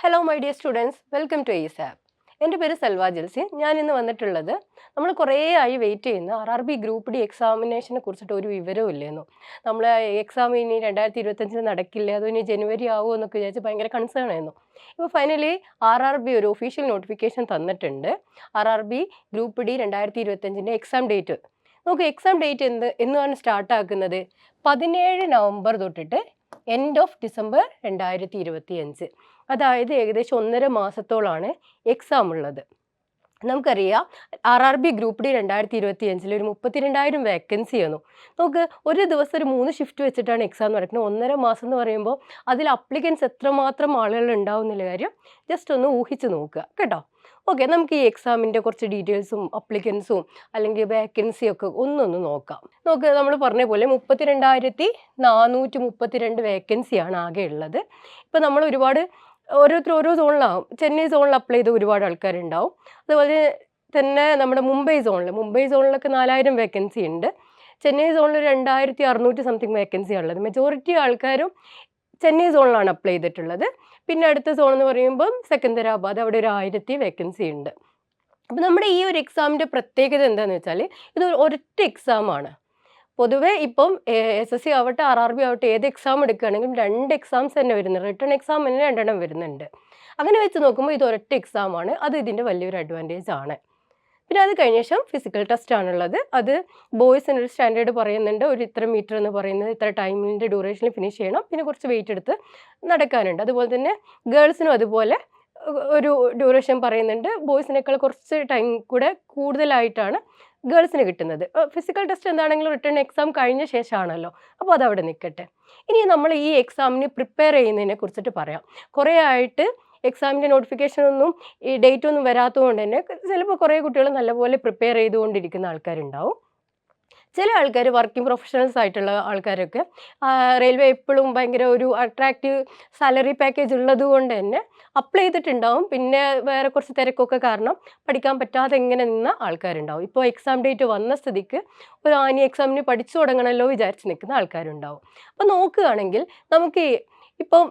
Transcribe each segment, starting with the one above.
Hello my dear students, welcome to ESAP. എൻ്റെ പേര് സെൽവ ജെൽസി. ഞാൻ ഇന്ന് വന്നിട്ടുള്ളത് നമ്മൾ കുറേ ആയി വെയിറ്റ് ചെയ്യുന്ന RRB ഗ്രൂപ്പ് ഡി എക്സാമിനേഷനെ കുറിച്ചിട്ട് ഒരു വിവരവും ഇല്ലെന്നു. നമ്മൾ എക്സാം ഇനി 2025 നടക്കില്ല, അതോ ഇനി ജനുവരി ആവുമോ എന്നൊക്കെ വിചാരിച്ച് ഭയങ്കര കൺസേൺ ആയിരുന്നു. ഇപ്പോൾ ഫൈനലി RRB ഒരു ഒഫീഷ്യൽ നോട്ടിഫിക്കേഷൻ തന്നിട്ടുണ്ട്. RRB group D 2025 exam date. നമുക്ക് എക്സാം ഡേറ്റ് എന്നാണ് സ്റ്റാർട്ടാക്കുന്നത്? 17 നവംബർ തൊട്ടിട്ട് എൻഡ് ഓഫ് ഡിസംബർ 2025. അതായത് ഏകദേശം 1.5 മാസത്തോളാണ് എക്സാം ഉള്ളത്. നമുക്കറിയാം RRB ഗ്രൂപ്പ് ഡി 2025 ഒരു 32,000 വേക്കൻസി ആയിരുന്നു. നമുക്ക് ഒരു ദിവസം ഒരു 3 ഷിഫ്റ്റ് വെച്ചിട്ടാണ് എക്സാം നടക്കുന്നത്. 1.5 മാസം എന്ന് പറയുമ്പോൾ അതിൽ അപ്ലിക്കൻസ് എത്രമാത്രം ആളുകൾ ഉണ്ടാവും എന്നുള്ള കാര്യം ജസ്റ്റ് ഒന്ന് ഊഹിച്ച് നോക്കുക കേട്ടോ. ഓക്കെ, നമുക്ക് ഈ എക്സാമിൻ്റെ കുറച്ച് ഡീറ്റെയിൽസും അപ്ലിക്കൻസും അല്ലെങ്കിൽ വേക്കൻസിയൊക്കെ ഒന്നൊന്ന് നോക്കാം. നമ്മൾ പറഞ്ഞ പോലെ 32,432 വേക്കൻസിയാണ് ആകെ ഉള്ളത്. ഇപ്പോൾ നമ്മൾ ഓരോരുത്തർ ഓരോ സോണിലാവും. ചെന്നൈ സോണിൽ അപ്ലൈ ചെയ്ത് ഒരുപാട് ആൾക്കാരുണ്ടാവും. അതുപോലെ തന്നെ നമ്മുടെ മുംബൈ സോണിലൊക്കെ 4,000 വേക്കൻസി ഉണ്ട്. ചെന്നൈ സോണിൽ 2,600 സംതിങ് വേക്കൻസിയാണ് ഉള്ളത്. മെജോറിറ്റി ആൾക്കാരും ചെന്നൈ സോണിലാണ് അപ്ലൈ ചെയ്തിട്ടുള്ളത്. പിന്നെ അടുത്ത സോൺ എന്ന് പറയുമ്പോൾ സെക്കന്ദരാബാദ്, അവിടെ ഒരു 1000 വേക്കൻസി ഉണ്ട്. അപ്പോൾ നമ്മുടെ ഈ ഒരു എക്സാമിൻ്റെ പ്രത്യേകത എന്താണെന്ന് വെച്ചാൽ ഇത് ഒരൊറ്റ എക്സാമാണ്. പൊതുവെ ഇപ്പം SSC ആവട്ടെ RRB ആവട്ടെ ഏത് എക്സാം എടുക്കുകയാണെങ്കിലും 2 എക്സാംസ് തന്നെ വരുന്നുണ്ട്. റിട്ടേൺ എക്സാം തന്നെ 2 വരുന്നുണ്ട്. അങ്ങനെ വെച്ച് നോക്കുമ്പോൾ ഇത് ഒരൊറ്റ എക്സാമാണ്. അത് ഇതിൻ്റെ വലിയൊരു അഡ്വാൻറ്റേജ് ആണ്. പിന്നെ അത് കഴിഞ്ഞ ശേഷം ഫിസിക്കൽ ടെസ്റ്റ് ആണുള്ളത്. അത് ബോയ്സിന് ഒരു സ്റ്റാൻഡേർഡ് പറയുന്നുണ്ട്. ഒരു ഇത്ര മീറ്റർ എന്ന് പറയുന്നത് ഇത്ര ടൈമിൻ്റെ ഡ്യൂറേഷനിൽ ഫിനിഷ് ചെയ്യണം. പിന്നെ കുറച്ച് വെയിറ്റ് എടുത്ത് നടക്കാനുണ്ട്. അതുപോലെ തന്നെ ഗേൾസിനും അതുപോലെ ഒരു ഡ്യൂറേഷൻ പറയുന്നുണ്ട്. ബോയ്സിനേക്കാൾ കുറച്ച് ടൈം കൂടെ കൂടുതലായിട്ടാണ് ഗേൾസിന് കിട്ടുന്നത്. ഫിസിക്കൽ ടെസ്റ്റ് എന്താണെങ്കിലും റിട്ടേൺ എക്സാം കഴിഞ്ഞ ശേഷമാണല്ലോ. അപ്പോൾ അതവിടെ നിൽക്കട്ടെ. ഇനി നമ്മൾ ഈ എക്സാമിന് പ്രിപ്പയർ ചെയ്യുന്നതിനെ കുറിച്ചിട്ട് പറയാം. കുറേ ആയിട്ട് എക്സാമിൻ്റെ നോട്ടിഫിക്കേഷനൊന്നും ഈ ഡേറ്റ് ഒന്നും വരാത്തതുകൊണ്ട് തന്നെ ചിലപ്പോൾ കുറേ കുട്ടികൾ നല്ലപോലെ പ്രിപ്പയർ ചെയ്തുകൊണ്ടിരിക്കുന്ന ആൾക്കാരുണ്ടാവും. ചില ആൾക്കാർ വർക്കിംഗ് പ്രൊഫഷണൽസ് ആയിട്ടുള്ള ആൾക്കാരൊക്കെ റെയിൽവേ എപ്പോഴും ഭയങ്കര ഒരു അട്രാക്റ്റീവ് സാലറി പാക്കേജ് ഉള്ളത് കൊണ്ട് തന്നെ അപ്ലൈ ചെയ്തിട്ടുണ്ടാവും. പിന്നെ വേറെ കുറച്ച് തിരക്കൊക്കെ കാരണം പഠിക്കാൻ പറ്റാതെ എങ്ങനെ നിന്ന ആൾക്കാരുണ്ടാവും. ഇപ്പോൾ എക്സാം ഡേറ്റ് വന്ന സ്ഥിതിക്ക് ഇനി എക്സാമിന് പഠിച്ചു തുടങ്ങണമല്ലോ വിചാരിച്ച് നിൽക്കുന്ന ആൾക്കാരുണ്ടാവും. അപ്പോൾ നോക്കുകയാണെങ്കിൽ നമുക്ക് ഇപ്പം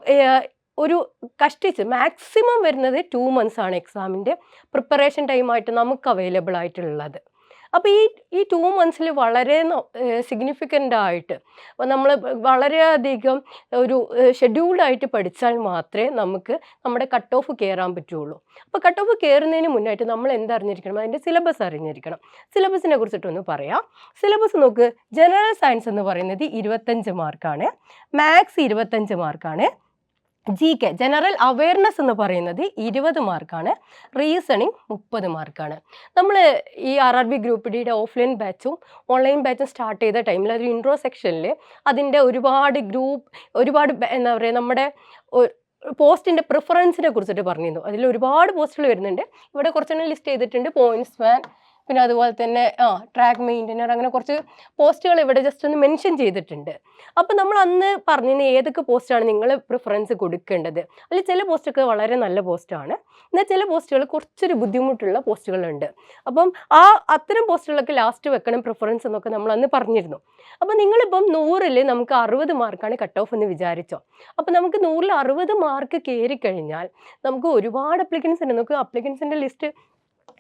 ഒരു കഷ്ടിച്ച് മാക്സിമം വരുന്നത് 2 months ആണ് എക്സാമിൻ്റെ പ്രിപ്പറേഷൻ ടൈമായിട്ട് നമുക്ക് അവൈലബിൾ ആയിട്ടുള്ളത്. അപ്പോൾ ഈ 2 months വളരെ സിഗ്നിഫിക്കൻ്റ് ആയിട്ട് നമ്മൾ വളരെയധികം ഒരു ഷെഡ്യൂൾഡായിട്ട് പഠിച്ചാൽ മാത്രമേ നമുക്ക് നമ്മുടെ കട്ട് ഓഫ് കയറാൻ പറ്റുള്ളൂ. അപ്പോൾ കട്ട് ഓഫ് കയറുന്നതിന് മുന്നായിട്ട് നമ്മൾ എന്തറിഞ്ഞിരിക്കണം? അതിൻ്റെ സിലബസ് അറിഞ്ഞിരിക്കണം. സിലബസിനെ കുറിച്ചിട്ടൊന്ന് പറയാം. സിലബസ് നോക്ക്. ജനറൽ സയൻസ് എന്ന് പറയുന്നത് 25 മാർക്കാണ്. മാത്സ് 25 മാർക്കാണ്. GK ജനറൽ അവയർനെസ് എന്ന് പറയുന്നത് 20 മാർക്കാണ്. റീസണിങ് 30 മാർക്കാണ്. നമ്മൾ ഈ RRB ഗ്രൂപ്പ് ഡിയുടെ ഓഫ്ലൈൻ ബാച്ചും ഓൺലൈൻ ബാച്ചും സ്റ്റാർട്ട് ചെയ്ത ടൈമിൽ ഒരു ഇൻട്രോ സെക്ഷനിൽ അതിൻ്റെ ഒരുപാട് എന്താ പറയുക നമ്മുടെ പോസ്റ്റിൻ്റെ പ്രിഫറൻസിനെ കുറിച്ചിട്ട് പറഞ്ഞിരുന്നു. അതിൽ ഒരുപാട് പോസ്റ്റുകൾ വരുന്നുണ്ട്. ഇവിടെ കുറച്ചെണ്ണം ലിസ്റ്റ് ചെയ്തിട്ടുണ്ട്. പോയിന്റ്സ്മാൻ, പിന്നെ അതുപോലെ തന്നെ ട്രാക്ക് മെയിൻ്റെനർ, അങ്ങനെ കുറച്ച് പോസ്റ്റുകൾ ഇവിടെ ജസ്റ്റ് ഒന്ന് മെൻഷൻ ചെയ്തിട്ടുണ്ട്. അപ്പോൾ നമ്മൾ അന്ന് പറഞ്ഞതിന് ഏതൊക്കെ പോസ്റ്റാണ് നിങ്ങൾ പ്രിഫറൻസ് കൊടുക്കേണ്ടത്. അതിൽ ചില പോസ്റ്റൊക്കെ വളരെ നല്ല പോസ്റ്റാണ്, എന്നാൽ ചില പോസ്റ്റുകൾ കുറച്ചൊരു ബുദ്ധിമുട്ടുള്ള പോസ്റ്റുകളുണ്ട്. അപ്പം അത്തരം പോസ്റ്റുകളൊക്കെ ലാസ്റ്റ് വെക്കണം പ്രിഫറൻസ് എന്നൊക്കെ നമ്മൾ അന്ന് പറഞ്ഞിരുന്നു. അപ്പോൾ നിങ്ങളിപ്പം 100-ൽ നമുക്ക് 60 മാർക്കാണ് കട്ട് ഓഫ് എന്ന് വിചാരിച്ചോ. അപ്പോൾ നമുക്ക് 100-ൽ 60 മാർക്ക് കയറിക്കഴിഞ്ഞാൽ നമുക്ക് ഒരുപാട് അപ്ലിക്കൻസ് ഉണ്ട്. നമുക്ക് അപ്ലിക്കൻസിൻ്റെ ലിസ്റ്റ്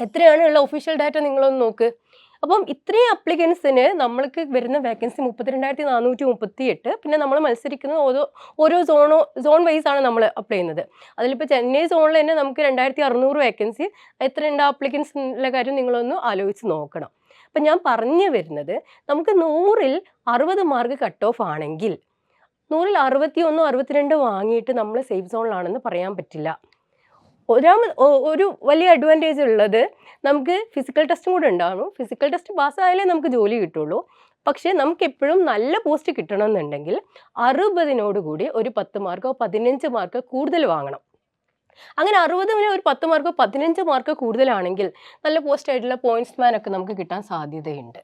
എത്രയാണ് ഉള്ള ഒഫീഷ്യൽ ഡാറ്റ നിങ്ങളൊന്ന് നോക്ക്. അപ്പം ഇത്രയും അപ്ലിക്കൻസിന് നമ്മൾക്ക് വരുന്ന വേക്കൻസി 32,438. പിന്നെ നമ്മൾ മത്സരിക്കുന്നത് ഓരോ സോൺ വൈസ് ആണ് നമ്മൾ അപ്ലൈ ചെയ്യുന്നത്. അതിലിപ്പോൾ ചെന്നൈ സോണിൽ തന്നെ നമുക്ക് 2,600 വേക്കൻസി. എത്രയുണ്ട് അപ്ലിക്കൻസ് എന്നുള്ള കാര്യം നിങ്ങളൊന്ന് ആലോചിച്ച് നോക്കണം. അപ്പം ഞാൻ പറഞ്ഞു വരുന്നത്, നമുക്ക് 100-ൽ 60 മാർക്ക് കട്ട് ഓഫ് ആണെങ്കിൽ 100-ൽ 61, 62 വാങ്ങിയിട്ട് നമ്മൾ സേഫ് സോണിലാണെന്ന് പറയാൻ പറ്റില്ല. ഒരു വലിയ അഡ്വാൻറ്റേജ് ഉള്ളത് നമുക്ക് ഫിസിക്കൽ ടെസ്റ്റും കൂടെ ഉണ്ടാകും. ഫിസിക്കൽ ടെസ്റ്റ് പാസ്സായാലേ നമുക്ക് ജോലി കിട്ടുള്ളൂ. പക്ഷേ നമുക്ക് എപ്പോഴും നല്ല പോസ്റ്റ് കിട്ടണമെന്നുണ്ടെങ്കിൽ 60-നോട് കൂടി ഒരു 10 മാർക്കോ 15 മാർക്കോ കൂടുതൽ വാങ്ങണം. അങ്ങനെ 60-ന് ഒരു 10 മാർക്കോ 15 മാർക്കോ കൂടുതലാണെങ്കിൽ നല്ല പോസ്റ്റായിട്ടുള്ള പോയിന്റ്സ്മാനൊക്കെ നമുക്ക് കിട്ടാൻ സാധ്യതയുണ്ട്.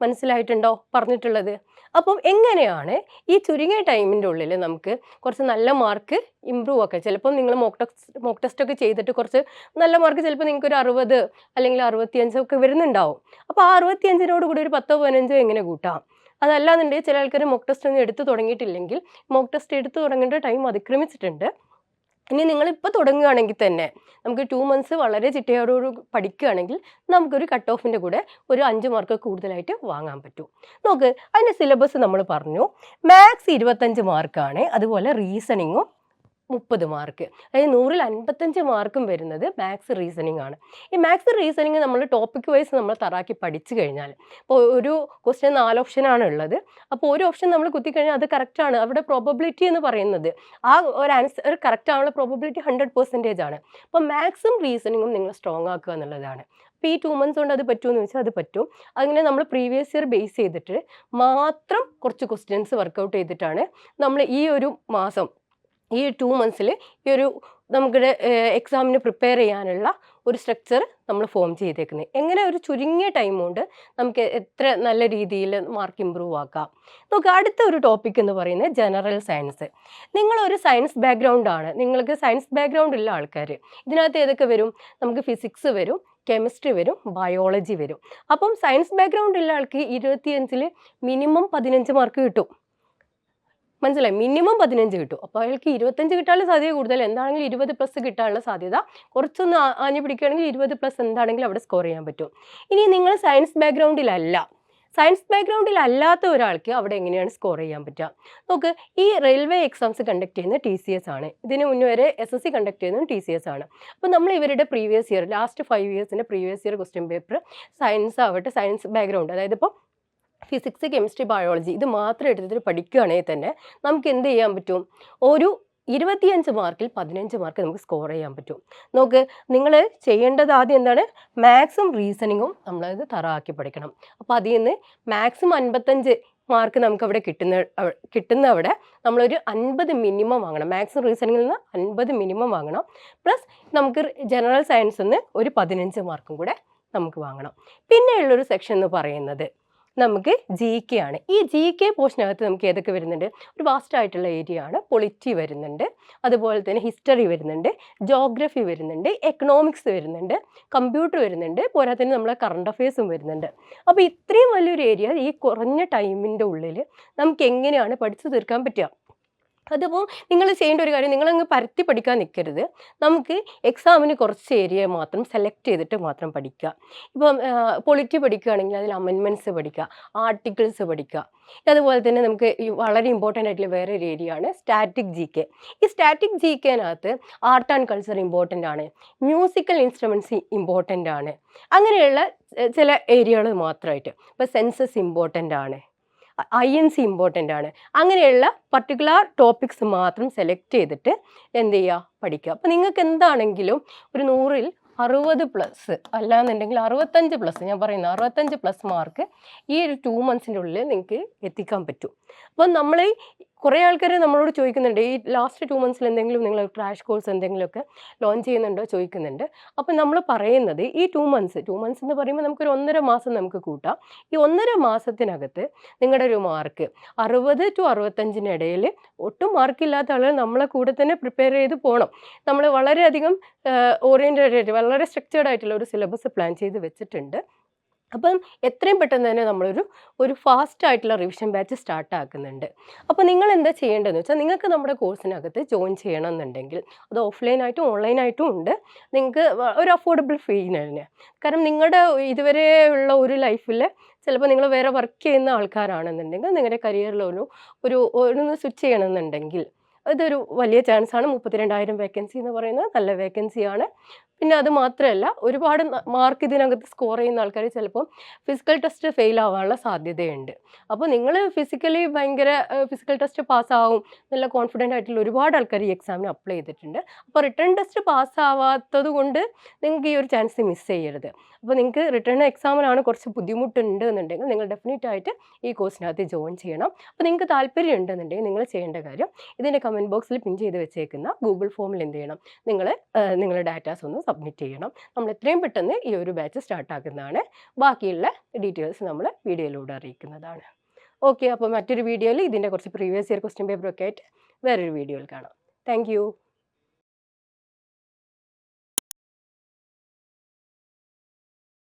മനസ്സിലായിട്ടുണ്ടോ പറഞ്ഞിട്ടുള്ളത്? അപ്പം എങ്ങനെയാണ് ഈ ചുരുങ്ങിയ ടൈമിൻ്റെ ഉള്ളിൽ നമുക്ക് കുറച്ച് നല്ല മാർക്ക് ഇമ്പ്രൂവ് ആക്കുക? ചിലപ്പം നിങ്ങൾ മോക്ക് ടെസ്റ്റ് ഒക്കെ ചെയ്തിട്ട് കുറച്ച് നല്ല മാർക്ക് ചിലപ്പോൾ നിങ്ങൾക്ക് ഒരു 60 അല്ലെങ്കിൽ 65 ഒക്കെ വരുന്നുണ്ടാവും. അപ്പോൾ ആ 65-നോട് കൂടി ഒരു 10 15 എങ്ങനെ കൂട്ടാം? അതല്ലാന്നുണ്ടെങ്കിൽ ചില ആൾക്കാർ മോക്ക് ടെസ്റ്റ് ഒന്നും എടുത്ത് തുടങ്ങിയിട്ടില്ലെങ്കിൽ മോക്ക് ടെസ്റ്റ് എടുത്ത് തുടങ്ങേണ്ട ടൈം അതിക്രമിച്ചിട്ടുണ്ട്. ഇനി നിങ്ങളിപ്പോൾ തുടങ്ങുകയാണെങ്കിൽ തന്നെ നമുക്ക് 2 മന്ത്സ് വളരെ ചിട്ടയോട് പഠിക്കുകയാണെങ്കിൽ നമുക്കൊരു കട്ട് ഓഫിൻ്റെ കൂടെ ഒരു 5 മാർക്ക് കൂടുതലായിട്ട് വാങ്ങാൻ പറ്റും. നോക്ക്, അതിൻ്റെ സിലബസ് നമ്മൾ പറഞ്ഞു. മാത്സ് 25 മാർക്കാണ്. അതുപോലെ റീസണിങ്ങും 30 മാർക്ക്. അതായത് 100-ൽ 55 മാർക്കും വരുന്നത് മാത്സ് റീസണിങ് ആണ്. ഈ മാത്സ് റീസണിങ് നമ്മൾ ടോപ്പിക് വൈസ് നമ്മൾ തറാക്കി പഠിച്ചു കഴിഞ്ഞാൽ, ഇപ്പോൾ ഒരു ക്വസ്റ്റ്യൻ 4 ഓപ്ഷനാണ് ഉള്ളത്. അപ്പോൾ ഒരു ഓപ്ഷൻ നമ്മൾ കുത്തിക്കഴിഞ്ഞാൽ അത് കറക്റ്റാണ്. അവിടെ പ്രോബബിലിറ്റി എന്ന് പറയുന്നത് ആ ഒരു ആൻസർ കറക്റ്റ് ആണുള്ള പ്രോബബിലിറ്റി 100% ആണ്. അപ്പോൾ മാത്സും റീസണിങ്ങും നിങ്ങൾ സ്ട്രോങ് ആക്കുക എന്നുള്ളതാണ്. അപ്പോൾ ഈ 2 മന്ത്സ് കൊണ്ട് അത് പറ്റുമെന്ന് ചോദിച്ചാൽ അത് പറ്റും. അങ്ങനെ നമ്മൾ പ്രീവിയസ് ഇയർ ബേസ് ചെയ്തിട്ട് മാത്രം കുറച്ച് ക്വസ്റ്റ്യൻസ് വർക്കൗട്ട് ചെയ്തിട്ടാണ് നമ്മൾ ഈ ഒരു മാസം, ഈ 2 മന്ത്സിൽ ഈ ഒരു നമുക്കിടെ എക്സാമിന് പ്രിപ്പയർ ചെയ്യാനുള്ള ഒരു സ്ട്രക്ചർ നമ്മൾ ഫോം ചെയ്തേക്കുന്നത്. എങ്ങനെ ഒരു ചുരുങ്ങിയ ടൈം കൊണ്ട് നമുക്ക് എത്ര നല്ല രീതിയിൽ മാർക്ക് ഇമ്പ്രൂവ് ആക്കാം. നമുക്ക് അടുത്ത ഒരു ടോപ്പിക് എന്ന് പറയുന്നത് ജനറൽ സയൻസ്. നിങ്ങളൊരു സയൻസ് ബാക്ക്ഗ്രൗണ്ട് ആണ്, നിങ്ങൾക്ക് സയൻസ് ബാക്ക്ഗ്രൗണ്ട് ഉള്ള ആൾക്കാർ, ഇതിനകത്ത് ഏതൊക്കെ വരും? നമുക്ക് ഫിസിക്സ് വരും, കെമിസ്ട്രി വരും, ബയോളജി വരും. അപ്പം സയൻസ് ബാക്ക്ഗ്രൗണ്ട് ഉള്ള ആൾക്ക് 25-ൽ മിനിമം 15 മാർക്ക് കിട്ടും. മനസ്സിലായി? മിനിമം 15 കിട്ടും. അപ്പോൾ അയാൾക്ക് 25 കിട്ടാനുള്ള സാധ്യത കൂടുതൽ. എന്താണെങ്കിലും 20+ കിട്ടാനുള്ള സാധ്യത കുറച്ചൊന്ന് ആഞ്ഞു പിടിക്കുകയാണെങ്കിൽ 20+ എന്താണെങ്കിലും അവിടെ സ്കോർ ചെയ്യാൻ പറ്റും. ഇനി നിങ്ങൾ സയൻസ് ബാക്ക്ഗ്രൗണ്ടിൽ അല്ലാത്ത ഒരാൾക്ക് അവിടെ എങ്ങനെയാണ് സ്കോർ ചെയ്യാൻ പറ്റുക? നോക്ക്, ഈ റെയിൽവേ എക്സാംസ് കണ്ടക്ട് ചെയ്യുന്ന TCS ആണ്. ഇതിന് മുന്നേ വരെ SSC കണ്ടക്ട് ചെയ്യുന്നതും TCS ആണ്. അപ്പോൾ നമ്മൾ ഇവരുടെ പ്രീവിയസ് ഇയർ, ലാസ്റ്റ് 5 ഇയേഴ്സിൻ്റെ previous year question paper science ആവട്ടെ, സയൻസ് ബാക്ക്ഗ്രൗണ്ട്, അതായത് ഇപ്പോൾ ഫിസിക്സ്, കെമിസ്ട്രി, ബയോളജി ഇത് മാത്രം എടുത്തിട്ട് പഠിക്കുകയാണെങ്കിൽ തന്നെ നമുക്ക് എന്ത് ചെയ്യാൻ പറ്റും? ഒരു 25 മാർക്കിൽ 15 മാർക്ക് നമുക്ക് സ്കോർ ചെയ്യാൻ പറ്റും. നോക്ക്, നിങ്ങൾ ചെയ്യേണ്ടത് ആദ്യം എന്താണ്? മാത്സും റീസണിങ്ങും നമ്മളത് തറാക്കി പഠിക്കണം. അപ്പോൾ അതിൽ നിന്ന് മാക്സിമം 55 മാർക്ക് നമുക്ക് അവിടെ കിട്ടുന്ന അവിടെ നമ്മളൊരു 50 മിനിമം വാങ്ങണം. മാത്സും റീസണിങ്ങിൽ നിന്ന് 50 മിനിമം വാങ്ങണം. പ്ലസ് നമുക്ക് ജനറൽ സയൻസിൽ നിന്ന് ഒരു 15 മാർക്കും കൂടെ നമുക്ക് വാങ്ങണം. പിന്നെയുള്ളൊരു സെക്ഷൻ എന്ന് പറയുന്നത് നമുക്ക് GK ആണ്. ഈ GK പോർഷനകത്ത് നമുക്ക് ഏതൊക്കെ വരുന്നുണ്ട്? ഒരു വാസ്റ്റ് ആയിട്ടുള്ള ഏരിയ ആണ്. പൊളിറ്റി വരുന്നുണ്ട്, അതുപോലെ തന്നെ ഹിസ്റ്ററി വരുന്നുണ്ട്, ജോഗ്രഫി വരുന്നുണ്ട്, എക്കണോമിക്സ് വരുന്നുണ്ട്, കമ്പ്യൂട്ടർ വരുന്നുണ്ട്, പോരാതെ തന്നെ നമ്മളെ കറണ്ട് അഫയേഴ്സും വരുന്നുണ്ട്. അപ്പോൾ ഇത്രയും വലിയൊരു ഏരിയ ഈ കുറഞ്ഞ ടൈമിൻ്റെ ഉള്ളിൽ നമുക്ക് എങ്ങനെയാണ് പഠിച്ചു തീർക്കാൻ പറ്റുക? അതിപ്പോൾ നിങ്ങൾ ചെയ്യേണ്ട ഒരു കാര്യം, നിങ്ങളങ്ങ് പരത്തി പഠിക്കാൻ നിൽക്കരുത്. നമുക്ക് എക്സാമിന് കുറച്ച് ഏരിയ മാത്രം സെലക്ട് ചെയ്തിട്ട് മാത്രം പഠിക്കുക. ഇപ്പം പൊളിറ്റി പഠിക്കുകയാണെങ്കിൽ അതിൽ അമെൻമെൻറ്റ്സ് പഠിക്കുക, ആർട്ടിക്കിൾസ് പഠിക്കുക. അതുപോലെ തന്നെ നമുക്ക് വളരെ ഇമ്പോർട്ടൻ്റ് ആയിട്ടുള്ള വേറെ ഒരു ഏരിയ ആണ് സ്റ്റാറ്റിക് GK. ഈ സ്റ്റാറ്റിക് GKനകത്ത് ആർട്ട് ആൻഡ് കൾച്ചർ ഇമ്പോർട്ടൻ്റ് ആണ്, മ്യൂസിക്കൽ ഇൻസ്ട്രുമെൻറ്റ്സ് ഇമ്പോർട്ടൻ്റ് ആണ്. അങ്ങനെയുള്ള ചില ഏരിയകൾ മാത്രമായിട്ട്. ഇപ്പോൾ സെൻസസ് ഇമ്പോർട്ടൻ്റ് ആണ്, INC ഇമ്പോർട്ടൻ്റ് ആണ്. അങ്ങനെയുള്ള പർട്ടിക്കുലർ ടോപ്പിക്സ് മാത്രം സെലക്ട് ചെയ്തിട്ട് എന്ത് ചെയ്യുക? പഠിക്കുക. അപ്പോൾ നിങ്ങൾക്ക് എന്താണെങ്കിലും ഒരു 100-ൽ 60+ അല്ലാന്നുണ്ടെങ്കിൽ 65+, ഞാൻ പറയുന്നത് 65+ മാർക്ക് ഈ ഒരു 2 മന്ത്സിൻ്റെ ഉള്ളിൽ നിങ്ങൾക്ക് എത്തിക്കാൻ പറ്റും. അപ്പം നമ്മൾ കുറേ ആൾക്കാർ നമ്മളോട് ചോദിക്കുന്നുണ്ട്, ഈ ലാസ്റ്റ് 2 മന്ത്സിൽ എന്തെങ്കിലും നിങ്ങൾ ക്രാഷ് കോഴ്സ് എന്തെങ്കിലുമൊക്കെ ലോഞ്ച് ചെയ്യുന്നുണ്ടോ ചോദിക്കുന്നുണ്ട്. അപ്പം നമ്മൾ പറയുന്നത് ഈ 2 മന്ത്സ് എന്ന് പറയുമ്പോൾ നമുക്കൊരു 1.5 മാസം നമുക്ക് കൂട്ടാം. ഈ 1.5 മാസത്തിനകത്ത് നിങ്ങളുടെ ഒരു മാർക്ക് 60 to 65-നിടയിൽ ഒട്ടും മാർക്കില്ലാത്ത ആളുകൾ നമ്മളെ കൂടെ തന്നെ പ്രിപ്പയർ ചെയ്ത് പോകണം. നമ്മൾ വളരെയധികം ഓറിയൻറ്റഡ് ആയിട്ട് വളരെ സ്ട്രക്ചേർഡ് ആയിട്ടുള്ള ഒരു സിലബസ് പ്ലാൻ ചെയ്ത് വെച്ചിട്ടുണ്ട്. അപ്പം എത്രയും പെട്ടെന്ന് തന്നെ ഒരു ഫാസ്റ്റ് ആയിട്ടുള്ള റിവിഷൻ ബാച്ച് സ്റ്റാർട്ട് ആക്കുന്നുണ്ട്. അപ്പോൾ നിങ്ങൾ എന്താ ചെയ്യേണ്ടതെന്ന് വെച്ചാൽ, നിങ്ങൾക്ക് നമ്മുടെ കോഴ്സിനകത്ത് ജോയിൻ ചെയ്യണമെന്നുണ്ടെങ്കിൽ അത് ഓഫ്ലൈനായിട്ടും ഓൺലൈനായിട്ടും ഉണ്ട്. നിങ്ങൾക്ക് ഒരു അഫോർഡബിൾ ഫീന് തന്നെ. കാരണം നിങ്ങളുടെ ഇതുവരെ ഉള്ള ഒരു ലൈഫിൽ ചിലപ്പോൾ നിങ്ങൾ വേറെ വർക്ക് ചെയ്യുന്ന ആൾക്കാരാണെന്നുണ്ടെങ്കിൽ നിങ്ങളുടെ കരിയറിൽ ഒന്ന് സ്വിച്ച് ചെയ്യണമെന്നുണ്ടെങ്കിൽ ഇതൊരു വലിയ ചാൻസാണ്. 32,000 വേക്കൻസി എന്ന് പറയുന്നത് നല്ല വേക്കൻസിയാണ്. പിന്നെ അത് മാത്രമല്ല, ഒരുപാട് മാർക്ക് ഇതിനകത്ത് സ്കോർ ചെയ്യുന്ന ആൾക്കാർ ചിലപ്പോൾ ഫിസിക്കൽ ടെസ്റ്റ് ഫെയിൽ ആവാനുള്ള സാധ്യതയുണ്ട്. അപ്പോൾ നിങ്ങൾ ഫിസിക്കൽ ടെസ്റ്റ് പാസ്സാവും നല്ല കോൺഫിഡൻ്റ് ആയിട്ടുള്ള ഒരുപാട് ആൾക്കാർ ഈ എക്സാമിന് അപ്ലൈ ചെയ്തിട്ടുണ്ട്. അപ്പോൾ റിട്ടേൺ ടെസ്റ്റ് പാസ്സാവാത്തത് കൊണ്ട് നിങ്ങൾക്ക് ഈ ഒരു ചാൻസ് മിസ് ചെയ്യരുത്. അപ്പോൾ നിങ്ങൾക്ക് റിട്ടേൺ എക്സാമിനാണ് കുറച്ച് ബുദ്ധിമുട്ടുണ്ട് എന്നുണ്ടെങ്കിൽ നിങ്ങൾ ഡെഫിനറ്റ് ആയിട്ട് ഈ കോഴ്സിനകത്ത് ജോയിൻ ചെയ്യണം. അപ്പോൾ നിങ്ങൾക്ക് താല്പര്യം ഉണ്ടെന്നുണ്ടെങ്കിൽ നിങ്ങൾ ചെയ്യേണ്ട കാര്യം, ഇതിൻ്റെ കമൻറ്റ് ബോക്സിൽ പിൻ ചെയ്ത് വെച്ചേക്കുന്ന ഗൂഗിൾ ഫോമിൽ എന്ത് ചെയ്യണം? നിങ്ങളുടെ ഡാറ്റാസ് ഒന്ന് സബ്മിറ്റ് ചെയ്യണം. നമ്മൾ എത്രയും പെട്ടെന്ന് ഈ ഒരു ബാച്ച് സ്റ്റാർട്ടാക്കുന്നതാണ്. ബാക്കിയുള്ള ഡീറ്റെയിൽസ് നമ്മൾ വീഡിയോയിലൂടെ അറിയിക്കുന്നതാണ്. ഓക്കെ, അപ്പോൾ മറ്റൊരു വീഡിയോയിൽ ഇതിൻ്റെ കുറച്ച് പ്രീവിയസ് ഇയർ ക്വസ്റ്റ്യൻ പേപ്പറൊക്കെ ആയിട്ട് വേറൊരു വീഡിയോയിൽ കാണാം. താങ്ക്